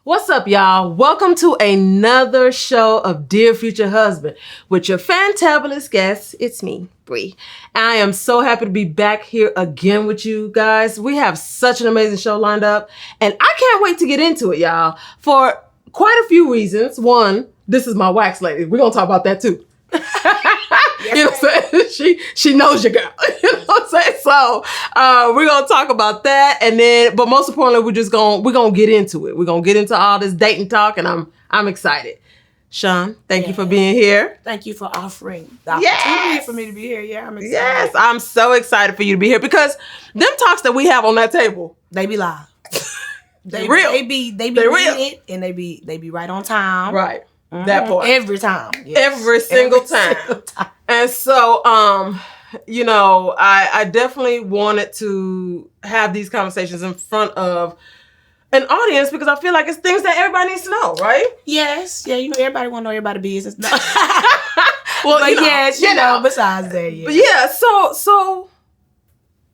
What's up, y'all? Welcome to another show of Dear Future Husband with your fantabulous guest. It's me, Bree. I am so happy to be back here again with you guys. We have such an amazing show lined up, and I can't wait to get into it, y'all, for quite a few reasons. One, this is my wax lady. We're going to talk about that too. You know what I'm saying? She knows your girl. You know what I'm saying? So we're gonna talk about that, and then, but most importantly, we're gonna get into it. We're gonna get into all this dating talk, and I'm excited. Sean, thank you for being here. Thank you for offering the opportunity for me to be here. Yeah, I'm excited. Yes, I'm so excited for you to be here because them talks that we have on that table, they be live. They real. They be real, and they be right on time. Right. That part. Every time. Yes. Every single time. And so, I definitely wanted to have these conversations in front of an audience because I feel like it's things that everybody needs to know, right? Yes. Yeah, everybody want to know everybody's business. No. Well, but yes, besides that, yeah. But yeah, so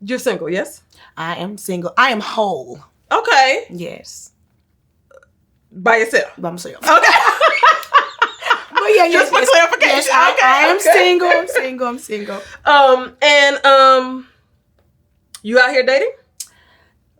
you're single, yes? I am single. I am whole. Okay. Yes. By yourself? By myself. Okay. But yeah, just for clarification. Yes, I am single. I'm single. You out here dating?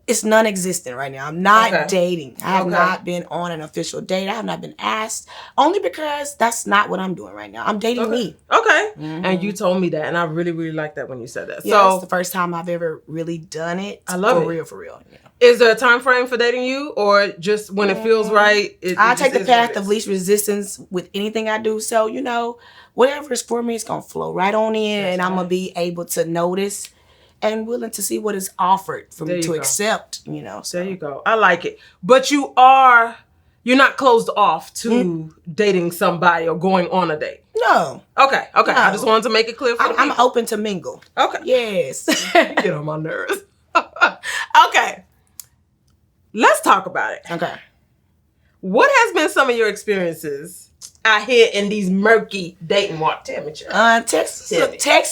It's non-existent right now. I'm not dating. I have Okay. not been on an official date. I have not been asked, only because that's not what I'm doing right now. I'm dating me. Okay. Mm-hmm. And you told me that, and I really, really like that when you said that. Yeah, So it's the first time I've ever really done it. I love it. For real. Yeah. Is there a time frame for dating you, or just when it feels right? I take the path of least resistance with anything I do. So, whatever is for me, it's going to flow right on in, and I'm going to be able to notice and willing to see what is offered for me to accept, So. There you go. I like it. But you're not closed off to dating somebody or going on a date. No. Okay. No. I just wanted to make it clear for I'm open to mingle. Okay. Yes. Get on my nerves. Okay. Let's talk about it. Okay. What has been some of your experiences out here in these murky dating markets? Tell me, child. Texas.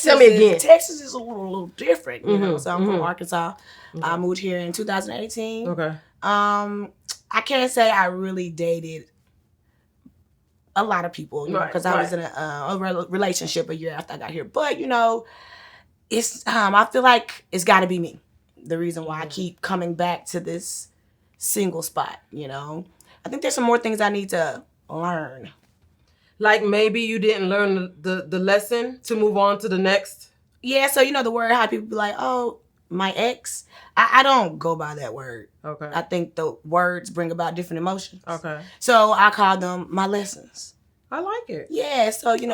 Tell me again. Texas is a little different, So I'm from Arkansas. I moved here in 2018. Okay. I can't say I really dated a lot of people, because I was in a relationship a year after I got here. But it's I feel like it's got to be me. The reason why I keep coming back to this single spot. I think there's some more things I need to learn. Like maybe you didn't learn the lesson to move on to the next. Yeah, so the word, how people be like, oh, my ex. I don't go by that word. Okay. I think the words bring about different emotions. Okay. So I call them my lessons. I like it. Yeah, so you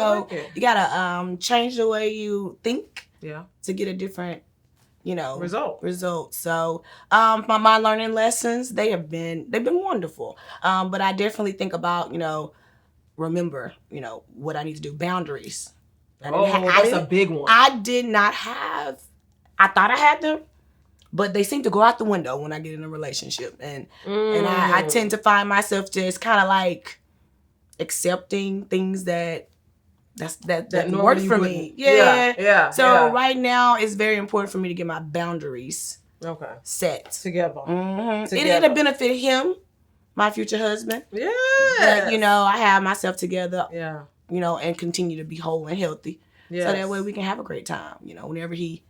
gotta change the way you think. Yeah. To get a different result. So my learning lessons, they've been wonderful. But I definitely think about, remember, what I need to do. Boundaries. That's a big one. I did not have, I thought I had them, but they seem to go out the window when I get in a relationship. And I tend to find myself just kind of like accepting things that work for me. Yeah. So right now it's very important for me to get my boundaries set together. Mm-hmm. It'll benefit him, my future husband. Yeah. But I have myself together. Yeah. And continue to be whole and healthy. Yes. So that way we can have a great time. Whenever he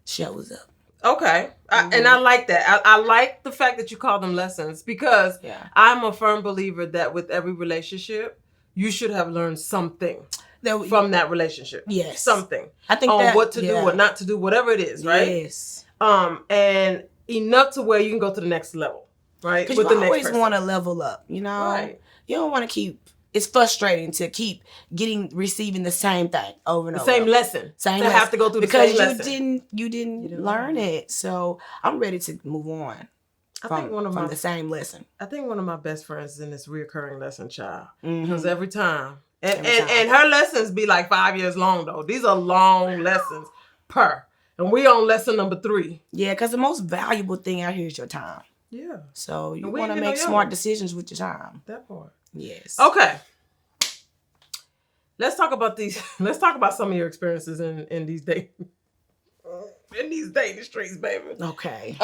shows up. Okay. And I like that. I like the fact that you call them lessons because I'm a firm believer that with every relationship, you should have learned something from that relationship. Yes. Something. I think on what to do, what not to do, whatever it is, right? Yes. And enough to where you can go to the next level, right? Because you always want to level up, Right. You don't want to keep. It's frustrating to keep receiving the same thing over and over. The same lesson. Have to go through the same lesson. Because you didn't learn it. So I'm ready to move on from the same lesson. I think one of my best friends is in this reoccurring lesson, child. Because every time. And her lessons be like 5 years long, though. These are long lessons per. And we on lesson number 3. Yeah, because the most valuable thing out here is your time. Yeah. So you want to make smart decisions with your time. That part. Yes. Okay. Let's talk about these. Let's talk about some of your experiences in these dating streets, baby. Okay.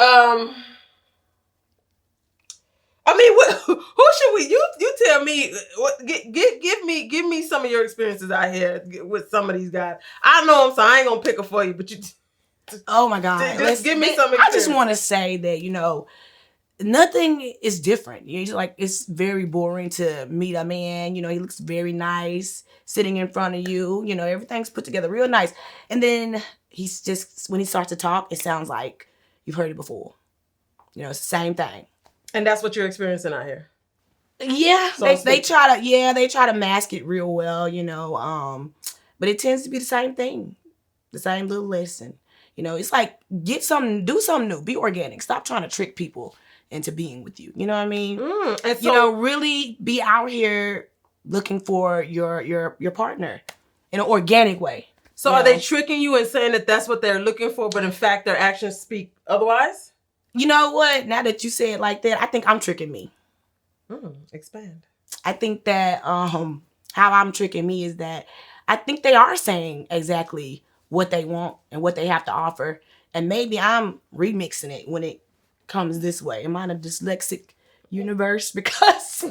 I mean, who should You tell me what give me some of your experiences out here with some of these guys. I know them, so I ain't gonna pick them for you, but you. Oh my God! Just give me some experience. I just want to say that nothing is different. It's very boring to meet a man. He looks very nice sitting in front of you. Everything's put together real nice, and then he's just when he starts to talk, it sounds like you've heard it before. It's the same thing. And that's what you're experiencing out here. Yeah, so they try to mask it real well, but it tends to be the same thing, the same little lesson. It's like do something new, be organic, stop trying to trick people into being with you. You know what I mean? And so, really be out here looking for your partner in an organic way. So are they tricking you and saying that that's what they're looking for, but in fact their actions speak otherwise? You know what? Now that you say it like that, I think I'm tricking me. Expand. I think that how I'm tricking me is that I think they are saying exactly what they want and what they have to offer. And maybe I'm remixing it when it comes this way. Am I in a dyslexic universe? Because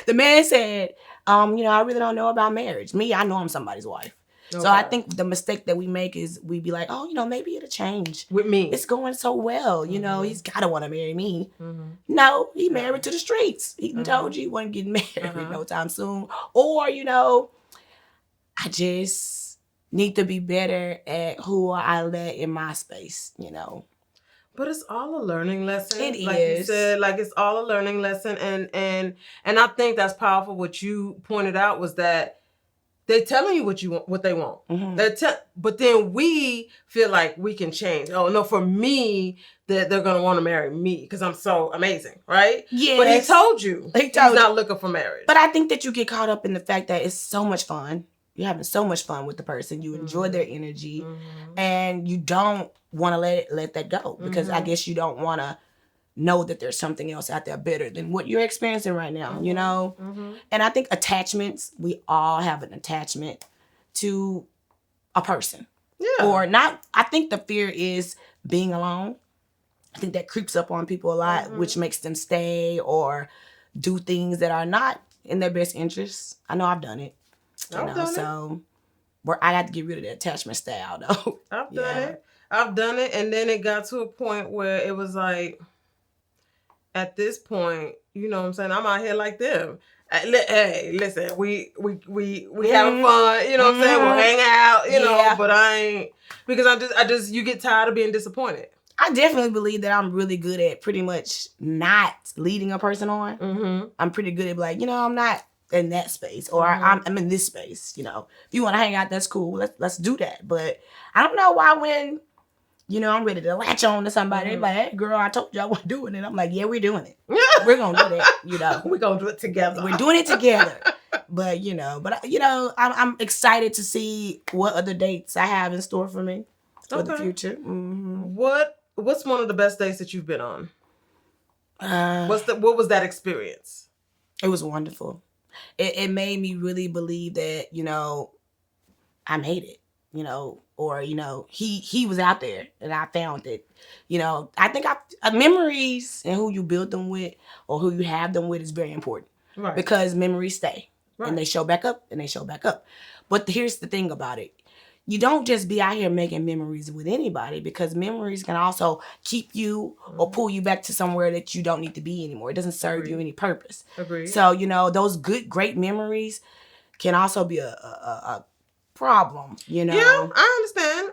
the man said, I really don't know about marriage. Me, I know I'm somebody's wife. Okay. So I think the mistake that we make is we be like, maybe it'll change. With me. It's going so well. He's got to want to marry me. No, he married to the streets. He told you he wasn't getting married no time soon. Or, I just need to be better at who I let in my space, But it's all a learning lesson. It like is. You said, it's all a learning lesson. And I think that's powerful. What you pointed out was that they're telling you what they want. But then we feel like we can change. Oh, no, for me, that they're going to want to marry me because I'm so amazing, right? Yeah. But he told you he's not looking for marriage. But I think that you get caught up in the fact that it's so much fun. You're having so much fun with the person. You enjoy their energy. And you don't want to let that go because I guess you don't want to know that there's something else out there better than what you're experiencing right now, And I think attachments, we all have an attachment to a person. Yeah. Or not, I think the fear is being alone. I think that creeps up on people a lot, which makes them stay or do things that are not in their best interests. I know I've done it. I got to get rid of the attachment style though. I've done it. And then it got to a point where it was like, at this point, you know what I'm saying? I'm out here like them. Hey, listen, we having fun, you know what I'm saying? We'll hang out, but I ain't, because I just, you get tired of being disappointed. I definitely believe that I'm really good at pretty much not leading a person on. I'm pretty good at I'm not in that space, or I'm in this space, If you want to hang out, that's cool. Let's do that. But I don't know why when I'm ready to latch on to somebody. They're like, hey, girl, I told you I wasn't doing it. I'm like, yeah, we're doing it. We're going to do that, We're going to do it together. We're doing it together. But, I'm excited to see what other dates I have in store for me for the future. What's one of the best dates that you've been on? What was that experience? It was wonderful. It made me really believe that, I made it. Or, he was out there and I found it. I think memories and who you build them with or who you have them with is very important. Right. Because memories stay. Right. And they show back up and they show back up. But here's the thing about it. You don't just be out here making memories with anybody because memories can also keep you or pull you back to somewhere that you don't need to be anymore. It doesn't serve you any purpose. Agreed. So, those great memories can also be a problem, Yeah, I understand.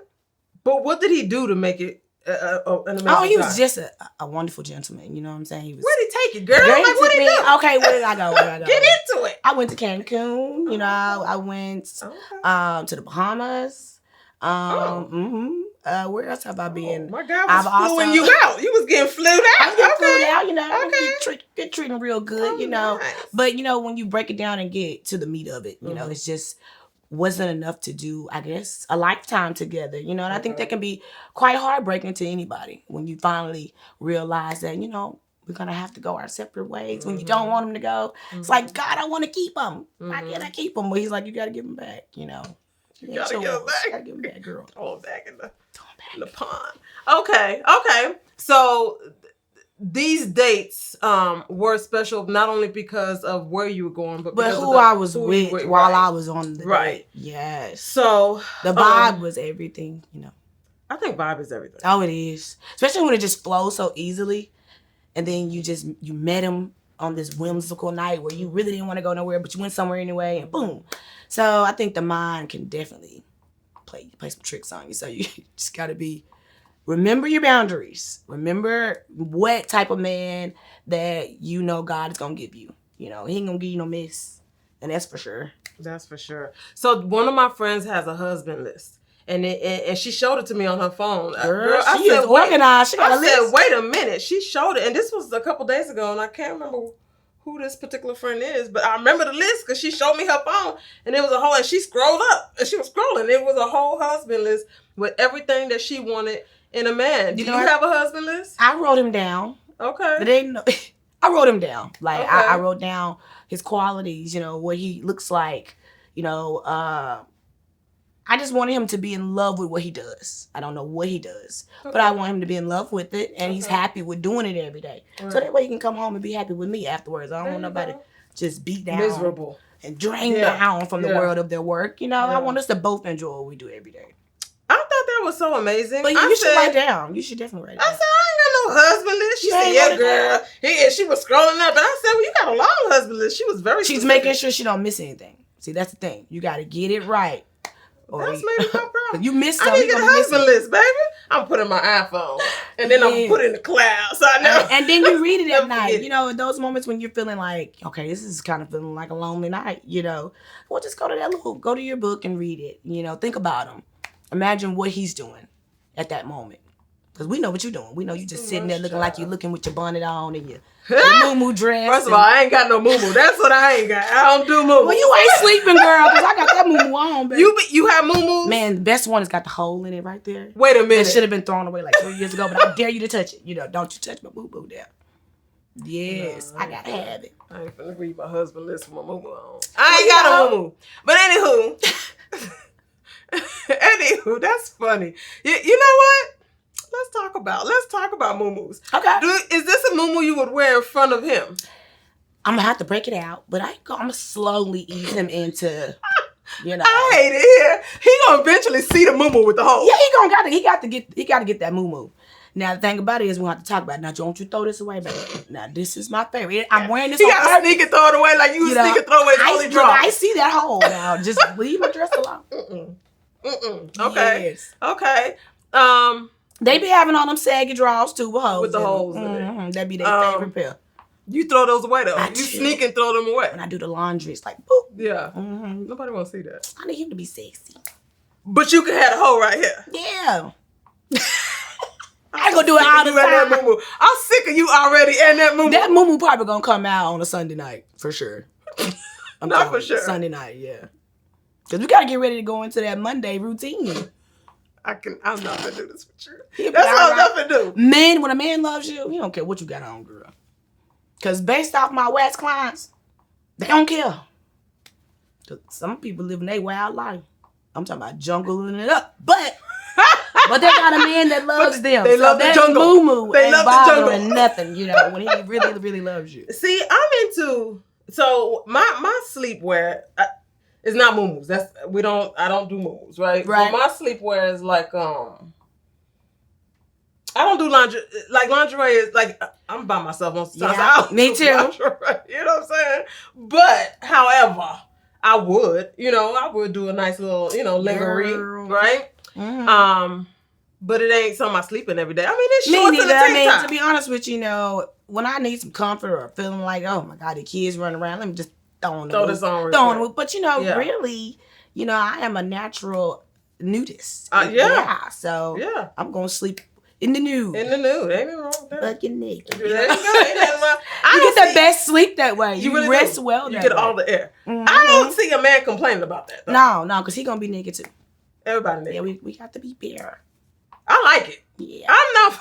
But what did he do to make it an amazing time? He was just a wonderful gentleman. You know what I'm saying? Where'd he take you, girl? What did he do? Okay, where did I go? Get into it. I went to Cancun. I went to the Bahamas. Where else have I been? My God was fluing you out. You was getting flued out. I was getting flued out, get treated real good, Nice. But, when you break it down and get to the meat of it, it's just wasn't enough to do, I guess, a lifetime together, and I think that can be quite heartbreaking to anybody when you finally realize that, we're going to have to go our separate ways. When you don't want them to go, it's like, God, I want to keep them. Why can't I keep them? But he's like, you got to give them back, You gotta give them back. Gotta give them back, girl. Throw them back in the pond. Okay. So these dates were special not only because of where you were going, but because who I was with while I was on the right. date. Yes. So the vibe was everything, you know. I think vibe is everything. Oh, it is. Especially when it just flows so easily. And then you met him on this whimsical night where you really didn't want to go nowhere, but you went somewhere anyway, and boom. So I think the mind can definitely play some tricks on you. So you just got to remember your boundaries. Remember what type of man that you know God is going to give you. You know, he ain't going to give you no miss. And that's for sure. That's for sure. So one of my friends has a husband list. And she showed it to me on her phone. Girl, she is organized. She got a list. I said, wait a minute. She showed it. And this was a couple days ago. And I can't remember who this particular friend is. But I remember the list because she showed me her phone. And it was and she scrolled up. And she was scrolling. It was a whole husband list with everything that she wanted in a man. Do you have a husband list? I wrote him down. Okay. But I wrote him down. Like, okay. I wrote down his qualities, you know, what he looks like, you know, I just wanted him to be in love with what he does. I don't know what he does, but I want him to be in love with it, and he's happy with doing it every day. Right. So that way he can come home and be happy with me afterwards. I don't want nobody just beat down, miserable, and drain down from the world of their work. You know, I want us to both enjoy what we do every day. I thought that was so amazing. But you should write down. You should definitely write it down. I said, I ain't got no husband list. She said, yeah, girl. And she was scrolling up, and I said, well, you got a long husband list. She was very She's specific. making sure she don't miss anything. See, that's the thing. You got to get it right. That's maybe my problem. You missed something. I need to get a husband list, baby. I'm putting my iPhone, and then I'm gonna put it in the cloud, so I know. And then you read it at night. You know, those moments when you're feeling like, okay, this is kind of feeling like a lonely night. You know, well, just go to your book and read it. You know, think about him. Imagine what he's doing at that moment. Because we know what you're doing. We know you just sitting there looking like you're looking with your bonnet on and your muumuu dress. First of all, I ain't got no muumuu. That's what I ain't got. I don't do muumuu. Well, you ain't sleeping, girl, because I got that muumuu on, baby. You have muumuus? Man, the best one has got the hole in it right there. Wait a minute. It should have been thrown away like 3 years ago, but I dare you to touch it. You know, don't you touch my boo-boo there. Yes, I gotta have it. I ain't finna read my husband list for my muumuu on. I ain't got a muumuu. But anywho, that's funny. You know what? Let's talk about muumuus. Okay. Is this a muumuu you would wear in front of him? I'm gonna have to break it out, but I'm gonna slowly ease him into, you know. I hate it here. He gonna eventually see the muumuu with the hole. Yeah, he got to get that muumuu. Now the thing about it is we have to talk about it. Now don't you throw this away, baby. Now this is my favorite. I'm wearing this. He got to sneak and throw it away like you sneak and throw away the holy draw. I see that hole now. Just leave my dress alone. Okay. Yes. Okay. They be having all them saggy draws too with holes. With the holes in it. That'd be their favorite pair. You throw those away though. You sneak and throw them away. When I do the laundry, it's like boop. Yeah. Nobody wants to see that. I need him to be sexy. But you can have a hole right here. Yeah. I ain't gonna do it all the time. I'm sick of you already and that muumuu. That muumuu probably gonna come out on a Sunday night for sure. Not for sure. Sunday night, yeah. Because we gotta get ready to go into that Monday routine. I'm not gonna do this with you. That's all I'm not gonna do. Man, when a man loves you, he don't care what you got on, girl. Because based off my West clients, they don't care. Some people living their wild life. I'm talking about jungling it up. But they got a man that loves them. They love the jungle. Muumuu They ain't love the bothering jungle. nothing, you know, when he really, really loves you. See, I'm into, so my sleepwear is not muumuus. I don't do muumuus, right? Right. But my sleepwear is like, I don't do lingerie. Like lingerie is like, I'm by myself on sometimes. Yeah, me too. Lingerie, you know what I'm saying? But, however, I would do a nice little, lingerie, right? Mm-hmm. But it ain't something I sleep in every day. I mean, it's shorts and a tank top. To be honest with you, when I need some comfort or feeling like, oh my God, the kids running around, let me just throw this on. But really, I am a natural nudist. So I'm gonna sleep in the nude. In the nude, ain't nothing wrong with that. Fucking naked. There you go. Ain't nothing wrong. You get the best sleep that way. You really rest do. well. You get all the air. Mm-hmm. I don't see a man complaining about that. Though. No, because he gonna be naked too. Everybody naked. Yeah, we got to be bare. I like it. Yeah, I'm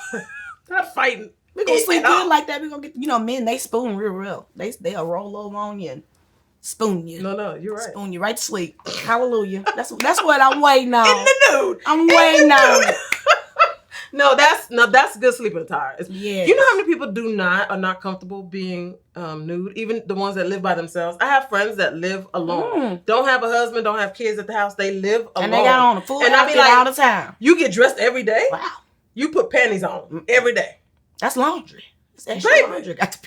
not fighting. We gonna sleep good like that. We gonna get men. They spoon real. They'll roll over on you and spoon you. No, you're right. Spoon you right to sleep. Hallelujah. That's what I'm waiting on. In the nude. I'm waiting on. No, that's good sleeping attire. Yeah. You know how many people are not comfortable being nude? Even the ones that live by themselves. I have friends that live alone. Don't have a husband, don't have kids at the house. They live alone. And they got on a full outfit all the time. You get dressed every day? Wow. You put panties on every day. That's laundry. It's extra laundry. It got to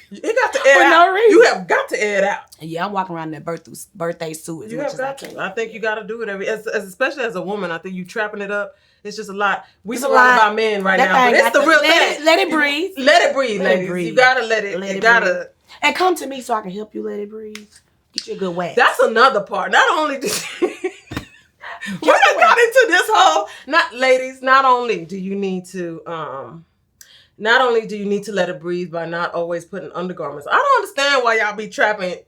air out. No reason. You have got to air it out. Yeah, I'm walking around in that birthday suit as much as I can. I think you got to do it especially as a woman. I think you trapping it up. It's just a lot. We surrounded by men right now, but it's the real thing. Let it breathe. Let it breathe, ladies. You gotta let it. You gotta. And come to me so I can help you let it breathe. Get you a good wax. That's another part. Not only do we done got into this whole. Not only do you need to let it breathe by not always putting undergarments. I don't understand why y'all be trapping.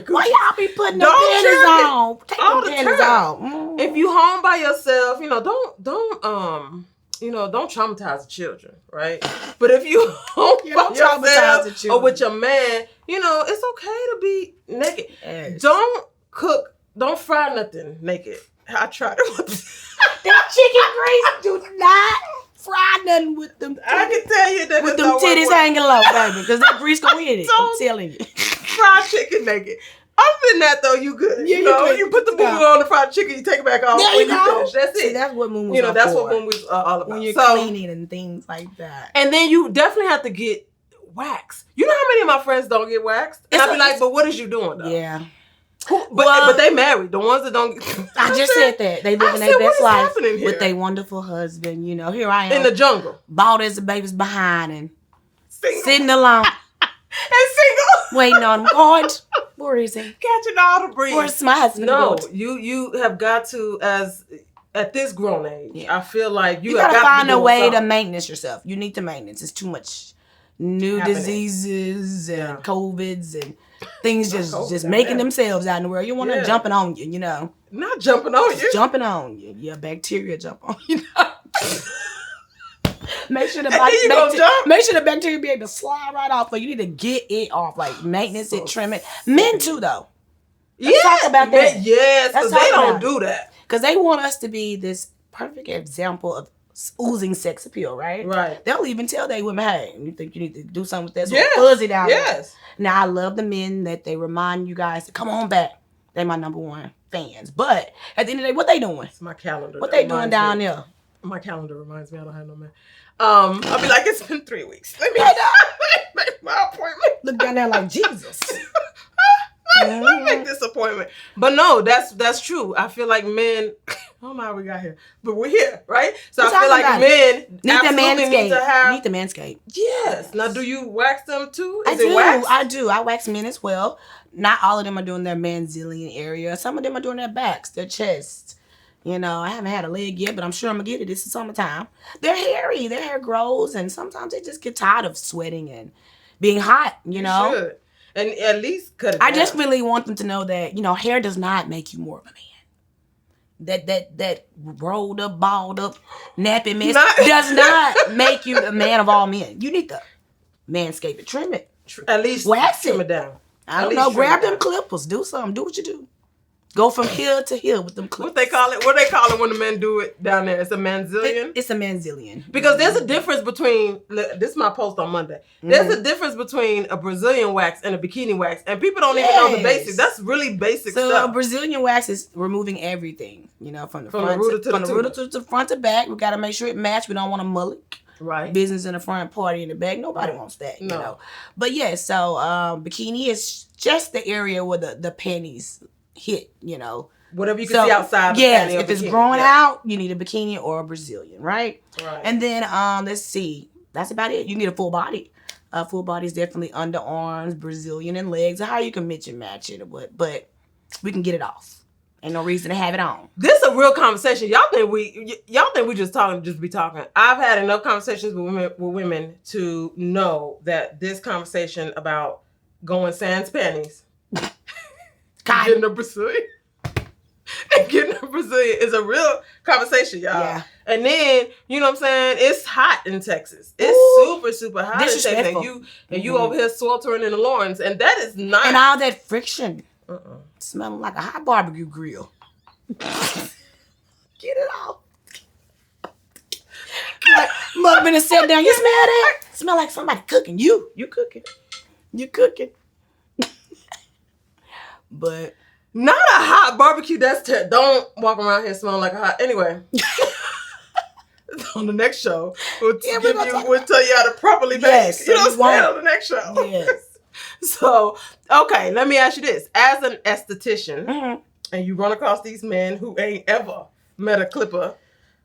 Why y'all be putting the panties on? Take the panties off. If you home by yourself, don't traumatize the children, right? But if you home by yourself or with your man, it's okay to be naked. Yes. Don't cook, don't fry nothing naked. I tried it with that chicken grease. Do not fry nothing with them. I can tell you that with them titties hanging low, baby, because that grease go in it. I'm telling you. Fried chicken naked. Other than that, though, you good. Yeah, you put the muumuus on the fried chicken, you take it back off when you finish. That's it. See, that's what muumuus are that's for. what muumuus are all about. When you're cleaning and things like that. And then you definitely have to get waxed. You know how many of my friends don't get waxed? And I'll be like, but what is you doing, though? Yeah. But they married. The ones that don't. I just said that they living their best life with their wonderful husband. Here I am in the jungle, bald as the baby's behind and sitting alone and single, waiting on him. God, where is he? Catching all the breeze. Where's my husband? No, you have got to at this grown age. Yeah. I feel like you gotta have find a way to maintenance yourself. You need to maintenance. It's too much new diseases and COVIDs and things just making themselves out in the world. You want them jumping on you, Not jumping on you. Jumping on you. Yeah, bacteria jump on you. Make sure the bacteria be able to slide right off. But you need to get it off. Like maintenance it, trim it. Men too, though. Let's talk about that. Yes, because they don't do that. Because they want us to be this perfect example of oozing sex appeal, right? Right. They'll even tell they women, hey, you think you need to do something with that? So fuzzy down there. Now, I love the men that they remind you guys to come on back. They my number one fans. But at the end of the day, what they doing? It's my calendar. What they doing down there? My calendar reminds me I don't have no man. I'll be like, it's been 3 weeks. Let me make my appointment. Look down there like Jesus. Let me make this appointment. But no, that's true. I feel like men, I don't know how we got here, but we're here, right? So I feel like men need the manscape. Yes. Now, do you wax them too? I do. I wax men as well. Not all of them are doing their manzillion area. Some of them are doing their backs, their chests. I haven't had a leg yet, but I'm sure I'm going to get it. This is summertime. They're hairy. Their hair grows, and sometimes they just get tired of sweating and being hot, You should. And at least cut it down. I just really want them to know that, hair does not make you more of a man. That rolled up, balled up, nappy mess does not make you a man of all men. You need to manscape it, trim it. At least wax trim it down. I don't know. Grab them clippers. Do something. Do what you do. Go from here to here with them clippers. What they call it when the men do it down there? It's a manzillion? It's a manzillion. Because there's a difference between, this is my post on Monday. There's a difference between a Brazilian wax and a bikini wax. And people don't even know the basics. That's really basic stuff. So a Brazilian wax is removing everything, from the rooter to the front to back. We got to make sure it matches. We don't want a mullet. Right. Business in the front, party in the back. Nobody wants that, But so bikini is just the area where the panties hit, Whatever you can see outside. Yes, if it's growing out, you need a bikini or a Brazilian, right? Right. And then let's see, that's about it. You need a full body. Full body is definitely underarms, Brazilian, and legs. How you can mix and match it, but we can get it off. Ain't no reason to have it on. This is a real conversation. Y'all think we just be talking. I've had enough conversations with women to know that this conversation about going sans panties, getting a Brazilian is a real conversation, y'all. Yeah. And then, you know what I'm saying? It's hot in Texas. It's super, super hot in Texas. And you over here sweltering in the Lawrence, and that is not. And all that friction. Smelling like a hot barbecue grill. Get it off. Like, mother been and sat down. You smell that? Smell like somebody cooking. You cooking. You cooking. But not a hot barbecue. Don't walk around here smelling like a hot. Anyway. On the next show, we'll tell you how to properly bake. Yes, you know what I'm saying? On the next show. Yes. So, okay, let me ask you this. As an esthetician, and you run across these men who ain't ever met a clipper,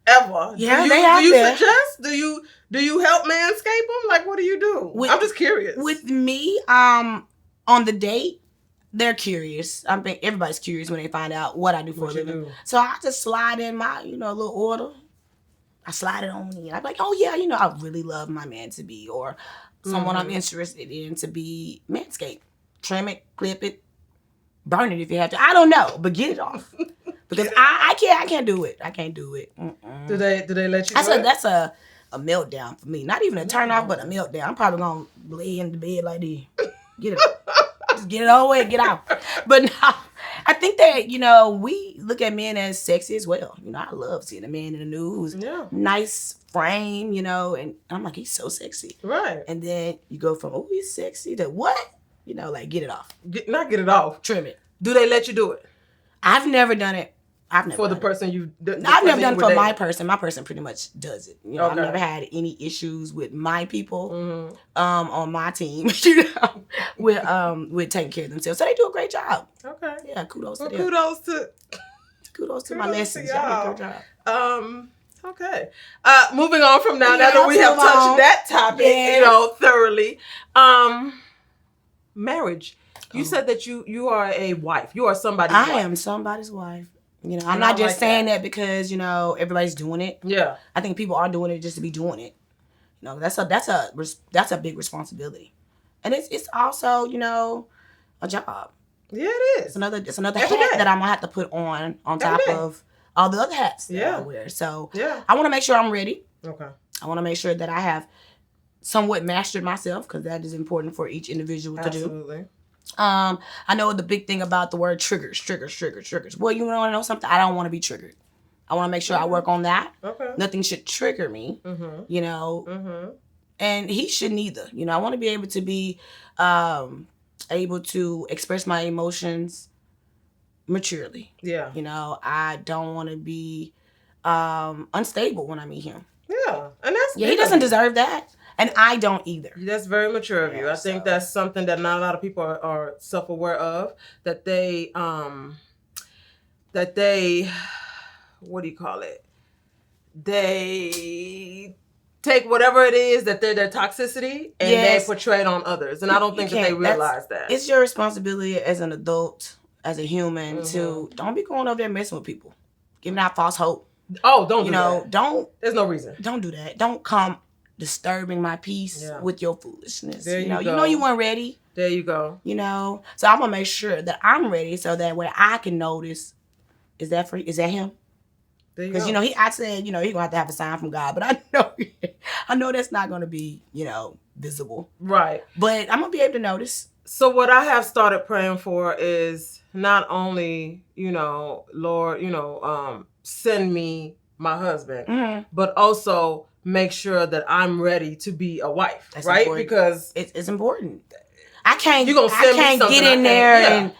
ever. Yeah, do you suggest? Do you help manscape them? Like, what do you do? I'm just curious. With me, on the date, they're curious. I think everybody's curious when they find out what I do for a living. So I just slide in my, little order. I slide it on in. I'm like, oh yeah, I really love my man to be, or someone I'm interested in to be manscaped. Trim it, clip it, burn it if you have to. I don't know, but get it off. Because I can't do it. I can't do it. Mm-mm. Do they let you? That's a meltdown for me. Not even a turn off, but a meltdown. I'm probably gonna lay in the bed like this. Get it. Just get it all away. Get out. But no, I think that we look at men as sexy as well. I love seeing a man in the news, nice frame, and I'm like, he's so sexy, right? And then you go from he's sexy to what? Like get it off. Not get it off. Trim it. Do they let you do it? I've never done it. For the person you... I've never done it for my person. My person pretty much does it. I've never had any issues with my people on my team, with taking care of themselves. So they do a great job. Okay. Yeah, kudos to them. Kudos to my lessons. Y'all do a good job. Okay. Moving on from now that we have touched that topic, thoroughly. Marriage. You said that you are a wife. You are somebody's wife. I am somebody's wife. I'm not just saying that because everybody's doing it. Yeah, I think people are doing it just to be doing it. That's a big responsibility, and it's also a job. Yeah, it is. It's another hat that I'm gonna have to put on top of all the other hats that I wear. So I want to make sure I'm ready. Okay. I want to make sure that I have somewhat mastered myself because that is important for each individual to do. Absolutely. I know the big thing about the word triggers. Well, you want to know something? I don't want to be triggered. I want to make sure I work on that. Okay. Nothing should trigger me, and he shouldn't either. I want to be able to be able to express my emotions maturely. Yeah. I don't want to be unstable when I meet him. Yeah. And he doesn't deserve that. And I don't either. That's very mature of you. I think that's something that not a lot of people are self-aware of. That they, what do you call it? They take whatever it is that they're their toxicity and they portray it on others. And I don't think that they realize that. It's your responsibility as an adult, as a human, to don't be going over there messing with people, giving out false hope. Oh, don't do that. Don't. There's no reason. Don't do that. Don't come disturbing my peace with your foolishness. There you go. You know you weren't ready. There you go. So I'm gonna make sure that I'm ready so that way I can notice. Is that him? Because I said he gonna have to have a sign from God, but I know that's not gonna be visible. Right. But I'm gonna be able to notice. So what I have started praying for is not only Lord, send me my husband, but also make sure that I'm ready to be a wife. That's right? Important. Because it's important. I can't get in there and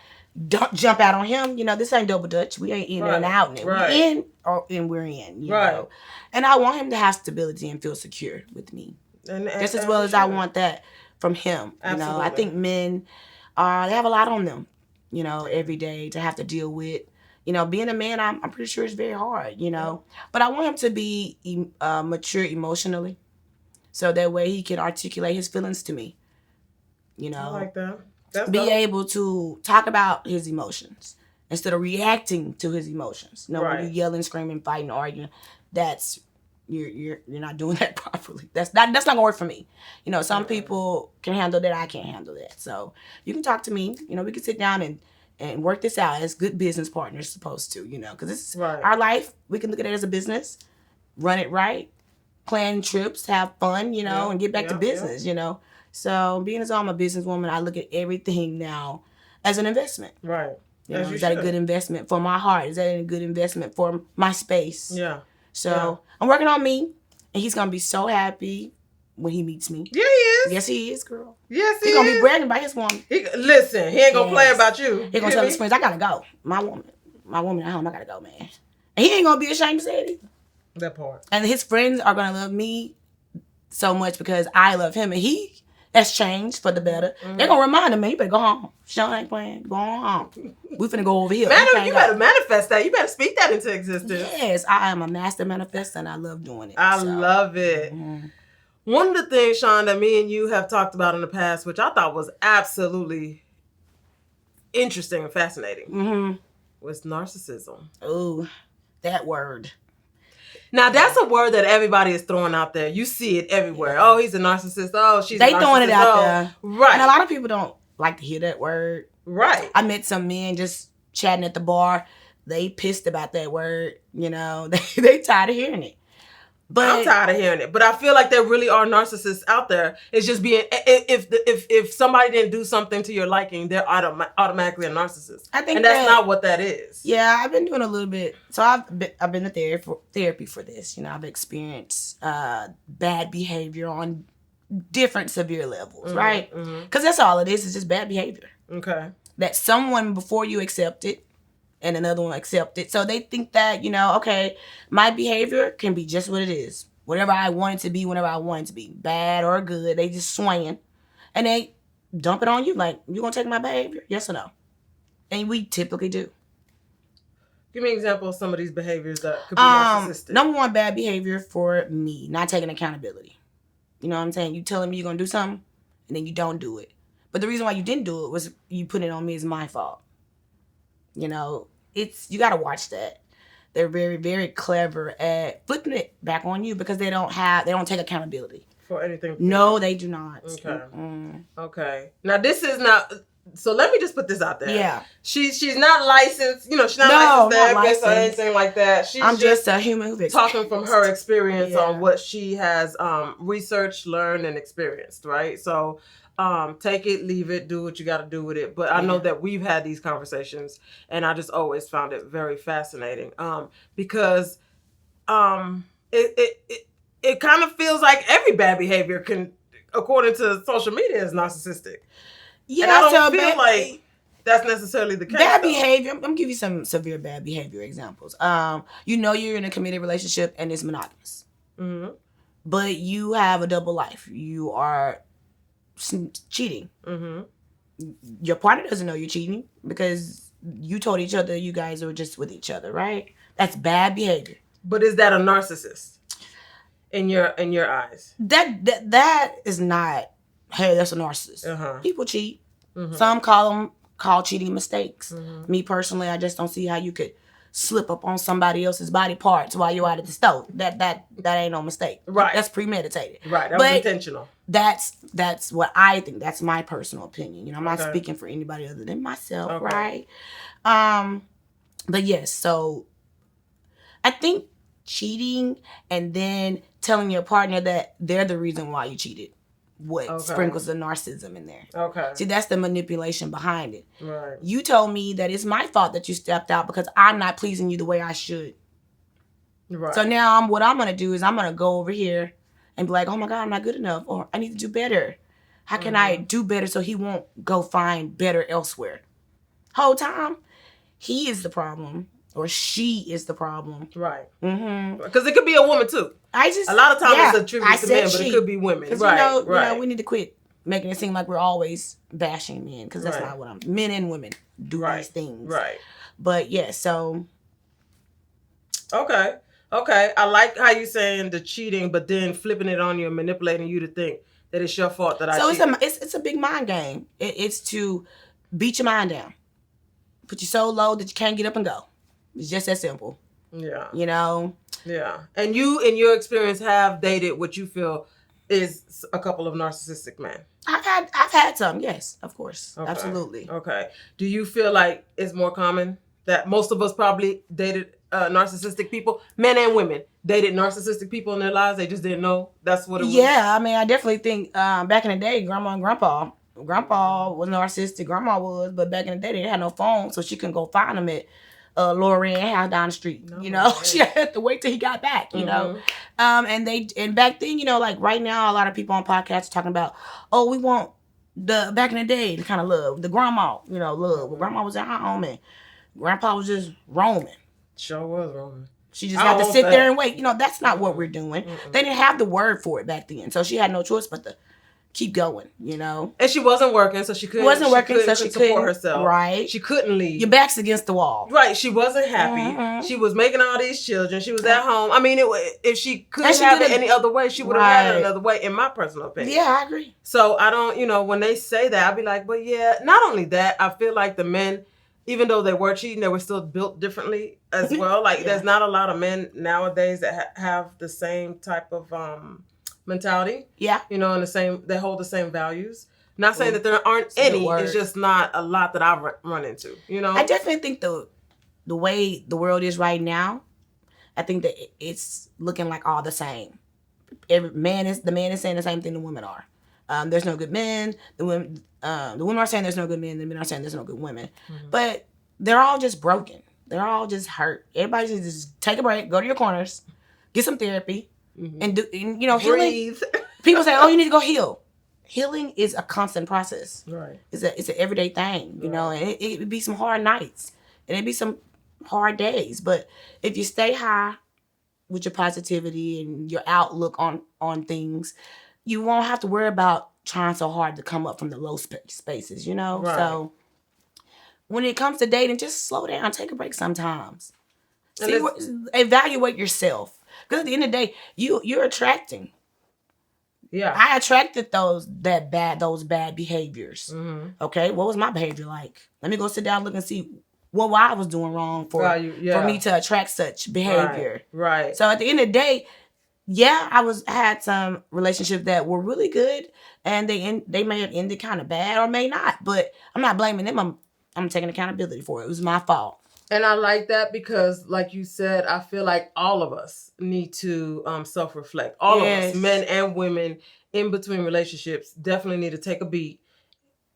don't jump out on him. This ain't double dutch. We ain't in and out in it. We're in and we're in. You know? And I want him to have stability and feel secure with me. And just as well as I want that from him. Absolutely. I think men they have a lot on them, every day to have to deal with. Being a man, I'm pretty sure it's very hard, But I want him to be mature emotionally so that way he can articulate his feelings to me, I like that. Be able to talk about his emotions instead of reacting to his emotions. When you're yelling, screaming, fighting, arguing, that's you're not doing that properly. That's not gonna work for me. Some people can handle that. I can't handle that. So you can talk to me. We can sit down and work this out as good business partners supposed to. Because this is our life. We can look at it as a business, run it right, plan trips, have fun, and get back to business. So being as I'm a businesswoman, I look at everything now as an investment. Right. Is that a good investment for my heart? Is that a good investment for my space? Yeah. So I'm working on me And he's going to be so happy when he meets me. Yeah, he is. Yes, he is, girl. Yes, he He's is. going to be bragging about his woman. Listen, he ain't going to play about you. He going to tell his friends, I got to go. My woman at home, I got to go, man. And he ain't going to be ashamed to say it either. That part. And his friends are going to love me so much because I love him. And he has changed for the better. Mm-hmm. They're going to remind him, man, you better go home. Sean ain't playing. Go on home. We finna go over here. Man, you better manifest that. You better speak that into existence. Yes, I am a master manifestor and I love doing it. I love it. Mm-hmm. One of the things, Sean, that me and you have talked about in the past, which I thought was absolutely interesting and fascinating, was narcissism. Oh, that word. Now, that's a word that everybody is throwing out there. You see it everywhere. Oh, he's a narcissist. Oh, she's a narcissist. They throwing it out there. Right. And a lot of people don't like to hear that word. Right. I met some men just chatting at the bar. They pissed about that word. You know, they tired of hearing it. But I'm tired of hearing it. But I feel like there really are narcissists out there. It's just being, if somebody didn't do something to your liking, they're automatically a narcissist. I think, and that's not what that is. Yeah, I've been doing a little bit. So I've been to therapy for this. You know, I've experienced bad behavior on different severe levels, right? Because that's all it is. It's just bad behavior. Okay. That someone before you accept it and another one accept it. So they think that, you know, okay, my behavior can be just what it is. Whatever I want it to be, whenever I want it to be. Bad or good. They just swaying. And they dump it on you like, you gonna take my behavior? Yes or no? And we typically do. Give me an example of some of these behaviors that could be narcissistic. Number one, bad behavior for me, not taking accountability. You know what I'm saying? You telling me you're gonna do something, and then you don't do it. But the reason why you didn't do it was you put it on me as my fault. You know, you got to watch that. They're very, very clever at flipping it back on you because they don't take accountability. For anything? No, they do not. Okay. Okay. Now, this is not, so let me just put this out there. Yeah. She's not licensed, you know, she's not licensed therapist or anything like that. I'm just a human who's talking from her experience on what she has researched, learned, and experienced, right? So, take it, leave it, do what you got to do with it. But I know that we've had these conversations, and I just always found it very fascinating. Because it kind of feels like every bad behavior can, according to social media, is narcissistic. Yeah, and I don't feel like that's necessarily the case. Bad behavior. I'm gonna give you some severe bad behavior examples. You know you're in a committed relationship and it's monogamous, but you have a double life. You are cheating. Your partner doesn't know you're cheating because you told each other you guys are just with each other, right? That's bad behavior. But is that a narcissist in your eyes? That is not. Hey, that's a narcissist. People cheat. Some call cheating mistakes. Me personally, I just don't see how you could slip up on somebody else's body parts while you're out at the stove. That ain't no mistake. Right. That's premeditated. Right. That was intentional. That's what I think. That's my personal opinion. You know, I'm not speaking for anybody other than myself, right? But yes, so I think cheating and then telling your partner that they're the reason why you cheated. Sprinkles the narcissism in there. Okay. See, that's the manipulation behind it. Right. You told me that it's my fault that you stepped out because I'm not pleasing you the way I should. Right. So now what I'm going to do is I'm going to go over here and be like, oh my God, I'm not good enough. Or I need to do better. How can I do better so he won't go find better elsewhere? Whole time, he is the problem. Or she is the problem. Right. Because it could be a woman too. A lot of times it's attributed to men, but it could be women. Right. You know, we need to quit making it seem like we're always bashing men because that's not what men and women do these things. Right. But yeah, so. Okay. I like how you're saying the cheating, but then flipping it on you and manipulating you to think that it's your fault that I cheated. So it's a big mind game. It's to beat your mind down. Put you so low that you can't get up and go. It's just that simple. Yeah. You know? Yeah. And you, in your experience, have dated what you feel is a couple of narcissistic men. I've had some, yes, of course. Okay. Absolutely. Okay. Do you feel like it's more common that most of us probably dated narcissistic people, men and women, dated narcissistic people in their lives? They just didn't know that's what it was? Yeah, I mean, I definitely think back in the day, Grandma and Grandpa was narcissistic, Grandma was, but back in the day, they had no phone, so she couldn't go find them at Lorianne house down the street. No, you know, man. she had to wait till he got back. You know, and back then, you know, like right now, a lot of people on podcasts are talking about, oh, we want the back in the day, the kind of love, the grandma, you know, love. Well, grandma was at home and grandpa was just roaming. Sure was roaming. She just had to sit there and wait. You know, that's not what we're doing. They didn't have the word for it back then, so she had no choice but to keep going. You know, and she wasn't working, so she couldn't. She couldn't support herself. Right, she couldn't leave. Your back's against the wall. Right, she wasn't happy. She was making all these children. She was at home. I mean, if she couldn't have it any other way, she would have had it another way. In my personal opinion. Yeah, I agree. So I don't, you know, when they say that, I'd be like, but yeah. Not only that, I feel like the men, even though they were cheating, they were still built differently as well. Like there's not a lot of men nowadays that have the same type of mentality. Yeah. You know, and they hold the same values. Not saying that there aren't any. It's just not a lot that I run into. You know, I definitely think the way the world is right now, I think that it's looking like all the same. The man is saying the same thing the women are. There's no good men. The women are saying there's no good men. The men are saying there's no good women. But they're all just broken. They're all just hurt. Everybody should just take a break, go to your corners, get some therapy, and you know, breathe. Healing. People say, "Oh, you need to go heal." Healing is a constant process. Right. It's an everyday thing, you know, and it would be some hard nights and it'd be some hard days. But if you stay high with your positivity and your outlook on things, you won't have to worry about trying so hard to come up from the low spaces, you know? Right. So when it comes to dating, just slow down, take a break sometimes. Evaluate yourself. Because at the end of the day, you're attracting. Yeah, I attracted those bad behaviors. Okay, what was my behavior like? Let me go sit down, look and see what I was doing wrong for me to attract such behavior. Right. So at the end of the day, I had some relationships that were really good, and they may have ended kind of bad or may not. But I'm not blaming them. I'm taking accountability for it. It was my fault. And I like that because, like you said, I feel like all of us need to self-reflect. All of us, men and women, in between relationships, definitely need to take a beat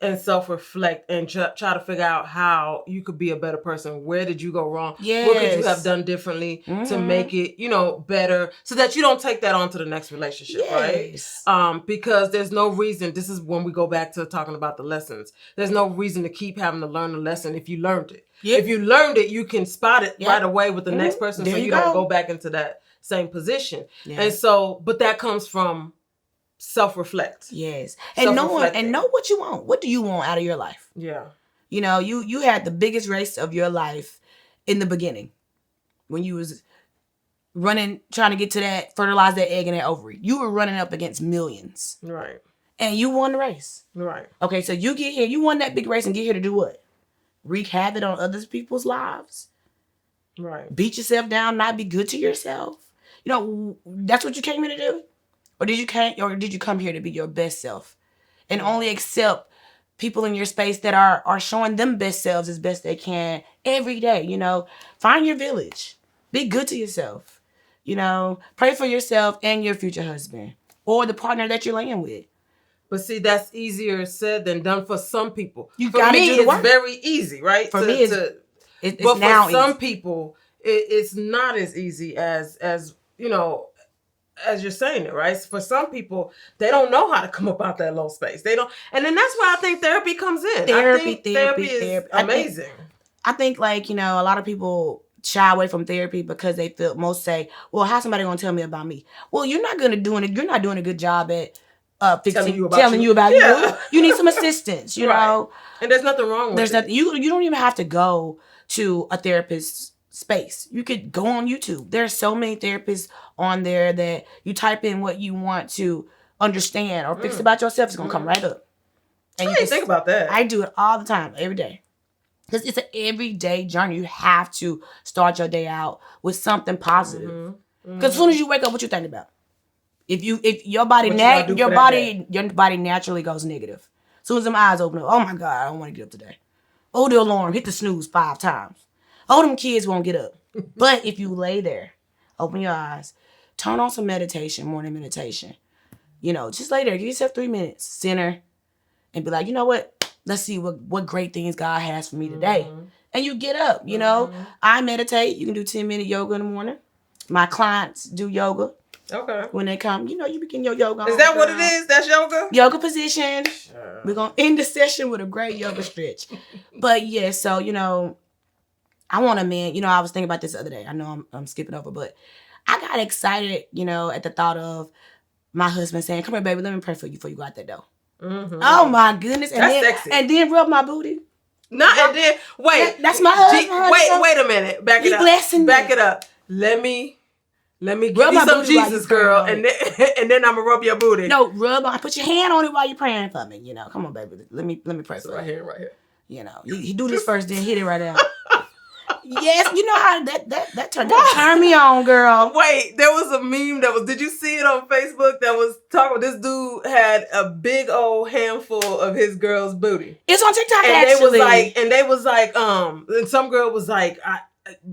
and self-reflect and try to figure out how you could be a better person. Where did you go wrong? Yes. What could you have done differently to make it, you know, better so that you don't take that on to the next relationship, right? Because there's no reason, this is when we go back to talking about the lessons. There's no reason to keep having to learn a lesson if you learned it. Yep. If you learned it, you can spot it right away with the next person so you don't go back into that same position. Yeah. And so, but that comes from self-reflect. Yes. And know what you want. What do you want out of your life? Yeah. You know, you had the biggest race of your life in the beginning when you was running, trying to get to that, fertilize that egg and that ovary. You were running up against millions. Right. And you won the race. Right. Okay, so you get here, you won that big race and get here to do what? Wreak havoc on other people's lives. Right. Beat yourself down, not be good to yourself. You know, that's what you came here to do? Or did you come here to be your best self? And only accept people in your space that are showing them best selves as best they can every day, you know? Find your village. Be good to yourself. You know, pray for yourself and your future husband or the partner that you're laying with. But see, that's easier said than done for some people. For me, it's very easy, right? For me, but for some people, it's not as easy as you know, as you're saying it, right? For some people, they don't know how to come up out that low space. They don't, and then that's where I think therapy comes in. Therapy is amazing. I think like, you know, a lot of people shy away from therapy because they feel, most say, well, how's somebody going to tell me about me? Well, you're not doing a good job at telling you about you. You need some assistance, you know. And there's nothing wrong with it. You don't even have to go to a therapist's space. You could go on YouTube. There's so many therapists on there that you type in what you want to understand or fix about yourself, it's gonna come right up. And you can think about that. I do it all the time, every day. Because it's an everyday journey. You have to start your day out with something positive. Because as soon as you wake up, what you think about? If your body naturally goes negative. As soon as them eyes open up, oh my God, I don't want to get up today. Oh, the alarm, hit the snooze 5 times. Oh, them kids won't get up. But if you lay there, open your eyes, turn on some meditation, morning meditation. You know, just lay there, give yourself 3 minutes, center, and be like, you know what? let's see what great things God has for me today. And you get up, you know. I meditate. You can do 10-minute yoga in the morning. My clients do yoga. Okay. When they come, you know, you begin your yoga. Is that what it is? That's yoga? Yoga position. Sure. We're going to end the session with a great yoga stretch. But yeah, so, you know, I want a man. You know, I was thinking about this the other day. I know I'm skipping over, but I got excited, you know, at the thought of my husband saying, "Come here, baby, let me pray for you before you go out that door." Oh my goodness. And that's then, sexy. And then rub my booty. And then, wait. That's my husband. Wait a minute. Back it up. Blessing Back me. It up. Let me give you some Jesus, girl, and then I'm gonna rub your booty. No, put your hand on it while you're praying for me. You know, come on, baby. Let me pray for you. Right here. You know, he do this first, then hit it right there. Yes, you know how that turn me on, girl. Wait, there was a meme did you see it on Facebook that was talking about this dude had a big old handful of his girl's booty. It's on TikTok, and actually. They was like, and some girl was like,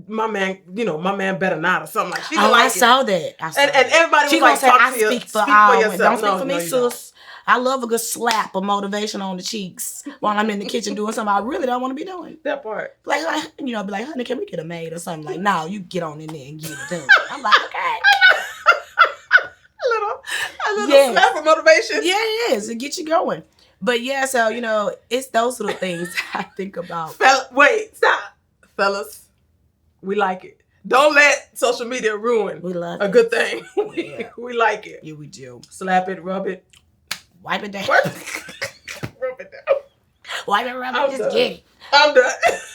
my man better not or something like. She I saw that. And everybody was like, I speak for yourself. Don't speak for me, no, sis. I love a good slap of motivation on the cheeks while I'm in the kitchen doing something I really don't want to be doing. That part. Like, you know, be like, honey, can we get a maid or something? Like, no, you get on in there and get it done. I'm like, okay. a little slap of motivation. Yeah, it is. It gets you going. But yeah, so, you know, it's those little things I think about. Wait, stop. Fellas, we like it. Don't let social media ruin a good thing. We like it. Yeah, we do. Slap it, rub it. Wipe it down. Rub it down. Wipe it, rub it, just get it. I'm done.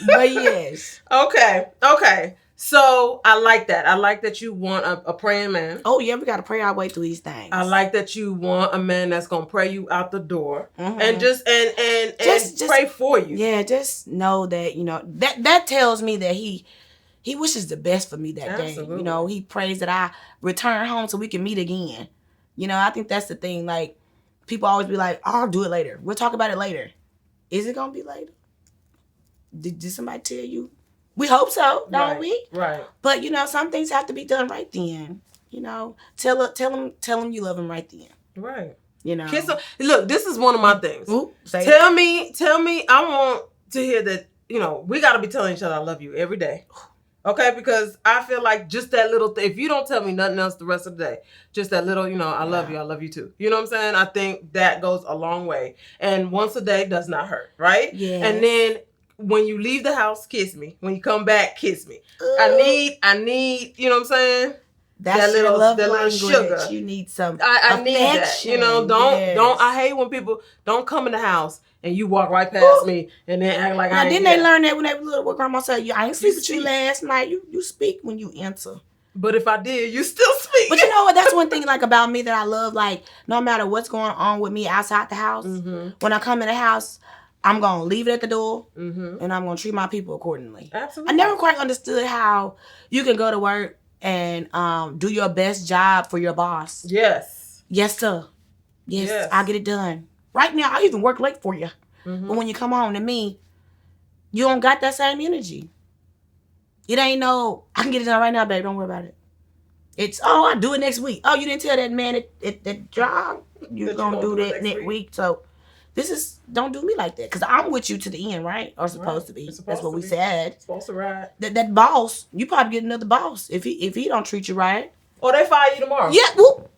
But yes. Okay. So I like that. I like that you want a praying man. Oh yeah, we got to pray our way through these things. I like that you want a man that's gonna pray you out the door and just pray for you. Yeah, just know that, you know, that tells me that he wishes the best for me that day. You know, he prays that I return home so we can meet again. You know, I think that's the thing. Like, people always be like, "Oh, I'll do it later. We'll talk about it later." Is it gonna be later? Did somebody tell you? We hope so, don't we? Right. But you know, some things have to be done right then. You know, tell him you love him right then. Right. You know. Kiss him. Look, this is one of my things. Tell me. I want to hear that. You know, we got to be telling each other I love you every day. Okay, because I feel like just that little thing, if you don't tell me nothing else the rest of the day, just that little, you know, I love you too. You know what I'm saying? I think that goes a long way. And once a day does not hurt, right? Yeah. And then when you leave the house, kiss me. When you come back, kiss me. I need, you know what I'm saying? That's that little sugar. You need some I need that. You know, don't I hate when people don't come in the house and you walk right past me and then act like I ain't. Didn't they learn that when they were little? What grandma said, I ain't sleep with you last night. You speak when you enter. But if I did, you still speak. But you know what? That's one thing like about me that I love. Like, no matter what's going on with me outside the house, when I come in the house, I'm going to leave it at the door and I'm going to treat my people accordingly. Absolutely. I never quite understood how you can go to work and do your best job for your boss. Yes. Yes, sir. Yes, I'll get it done. Right now, I even work late for you. But when you come home to me, you don't got that same energy. It ain't no, I can get it done right now, babe. Don't worry about it. It's, I'll do it next week. Oh, you didn't tell that man at that job you're going to do that next week. So this is, don't do me like that. Because I'm with you to the end, right? Or supposed to be. That's what we said. Supposed to ride. That boss, you probably get another boss if he don't treat you right. Or they fire you tomorrow. Yeah. Whoop.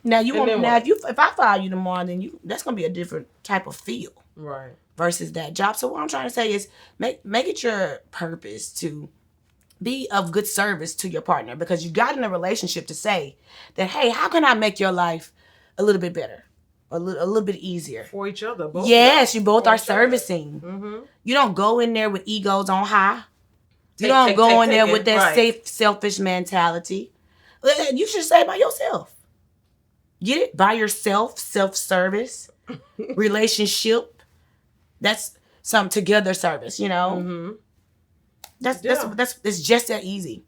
Now you want if I fire you tomorrow, then that's gonna be a different type of feel. Right. Versus that job. So what I'm trying to say is make it your purpose to be of good service to your partner, because you got in a relationship to say that, hey, how can I make your life a little bit better? A little bit easier. For each other. Both yes, you both are servicing. You don't go in there with egos on high. You don't go in there with that selfish mentality. You should say it by yourself. Get it? By yourself, self-service, relationship. That's some together service, you know? That's it's just that easy.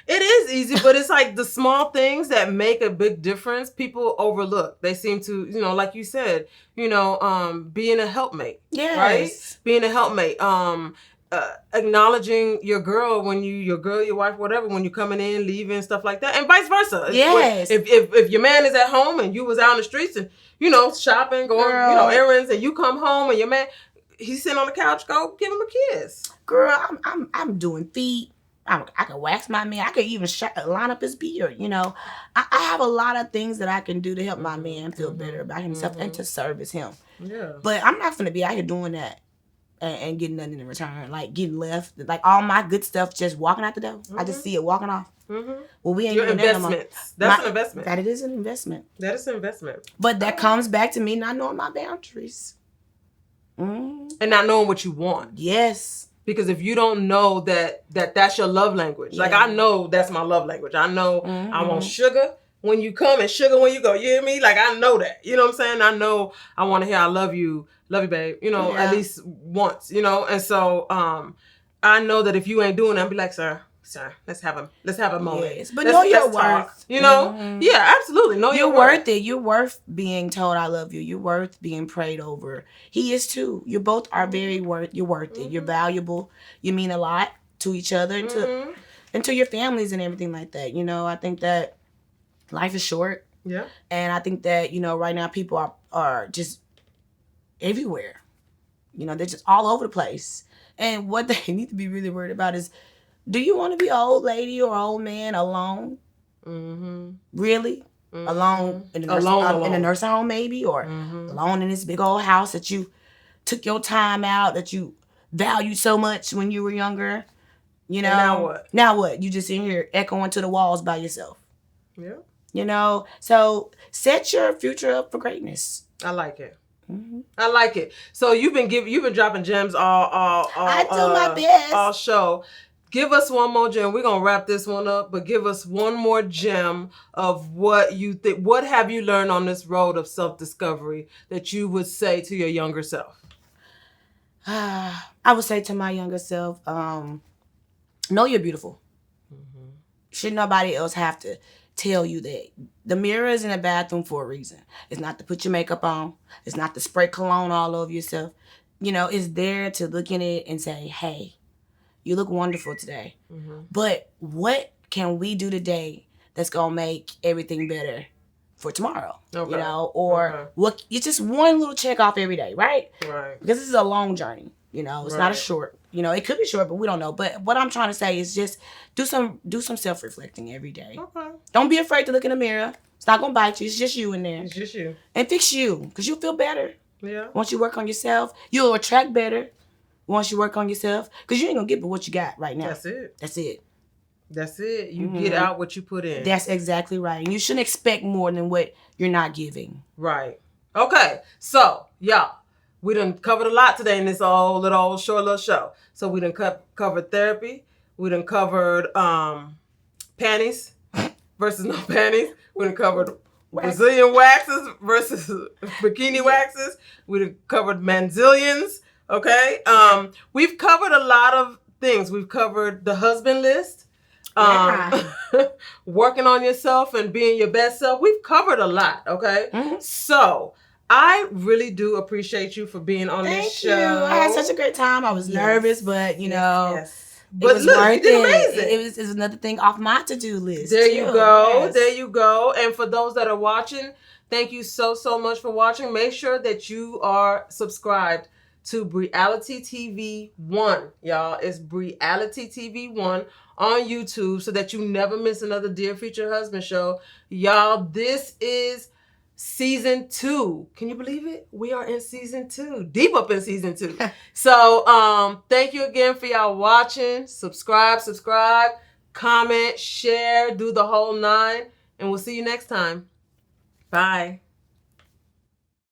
It is easy, but it's like the small things that make a big difference, people overlook. They seem to, you know, like you said, you know, being a helpmate. Yes. Right? Being a helpmate. Acknowledging your girl, your wife, whatever, when you're coming in, leaving, stuff like that, and vice versa. Yes. If your man is at home and you was out in the streets and, you know, shopping, going, you know, errands, and you come home and your man, he's sitting on the couch, go give him a kiss. Girl, I'm doing feet. I can wax my man. I can even line up his beard. You know, I have a lot of things that I can do to help my man feel better about himself and to service him. Yeah. But I'm not gonna be out here doing that and getting nothing in return. Like getting left, like all my good stuff just walking out the door. I just see it walking off. Well, we ain't your doing investments. That's an investment. That it is an investment. That is an investment. But that comes back to me not knowing my boundaries. And not knowing what you want. Yes. Because if you don't know that's your love language. Like, I know that's my love language. I know I want sugar when you come and sugar when you go. You hear me? Like, I know that. You know what I'm saying? I know I want to hear I love you, babe. You know, at least once, you know? And so I know that if you ain't doing that, I'll be like, sir, let's have a moment. Yes, but know your worth. You know? Yeah, absolutely. Know you're worth it. You're worth being told I love you. You're worth being prayed over. He is too. You both are you're worth it. You're valuable. You mean a lot to each other and to your families and everything like that. You know, I think that life is short. Yeah. And I think that, you know, right now people are just everywhere. You know, they're just all over the place. And what they need to be really worried about is, do you want to be an old lady or old man alone? Really? Alone in the nursing home maybe? Or alone in this big old house that you took your time out, that you valued so much when you were younger? You know? And now what? Now what? You just in here echoing to the walls by yourself. Yeah. You know? So set your future up for greatness. I like it. I like it. So you've been dropping gems all I do my best. All show. Give us one more gem. We're going to wrap this one up, but give us one more gem of what you think. What have you learned on this road of self-discovery that you would say to your younger self? I would say to my younger self, know you're beautiful. Should nobody else have to tell you that? The mirror is in the bathroom for a reason. It's not to put your makeup on. It's not to spray cologne all over yourself. You know, it's there to look in it and say, hey, you look wonderful today. But what can we do today that's going to make everything better for tomorrow? Okay. You know, or what? It's just one little check off every day, right? Right. Because this is a long journey. You know, it's not a short. You know, it could be short, but we don't know. But what I'm trying to say is just do some self-reflecting every day. Okay. Don't be afraid to look in the mirror. It's not going to bite you. It's just you in there. It's just you. And fix you, because you'll feel better. Yeah. Once you work on yourself, you'll attract better. Once you work on yourself, because you ain't going to get but what you got right now. That's it. That's it. That's it. You get out what you put in. That's exactly right. And you shouldn't expect more than what you're not giving. Right. Okay. So, y'all, we done covered a lot today in this short little show. So we done covered therapy. We done covered panties versus no panties. We done covered Brazilian waxes versus bikini waxes. We done covered manzillions. Okay. We've covered a lot of things. We've covered the husband list. Working on yourself and being your best self. We've covered a lot. Okay. So I really do appreciate you for being on this show. Thank you. I had such a great time. I was nervous, but you know. Yes. But look, you did amazing. It was another thing off my to-do list. There you go. Yes. There you go. And for those that are watching, thank you so much for watching. Make sure that you are subscribed to Reality TV 1, y'all. It's Reality TV 1 on YouTube so that you never miss another Dear Future Husband show. Y'all, this is season 2. Can you believe it? We are in season 2. Deep up in season 2. So, thank you again for y'all watching. Subscribe, comment, share, do the whole 9. And we'll see you next time. Bye.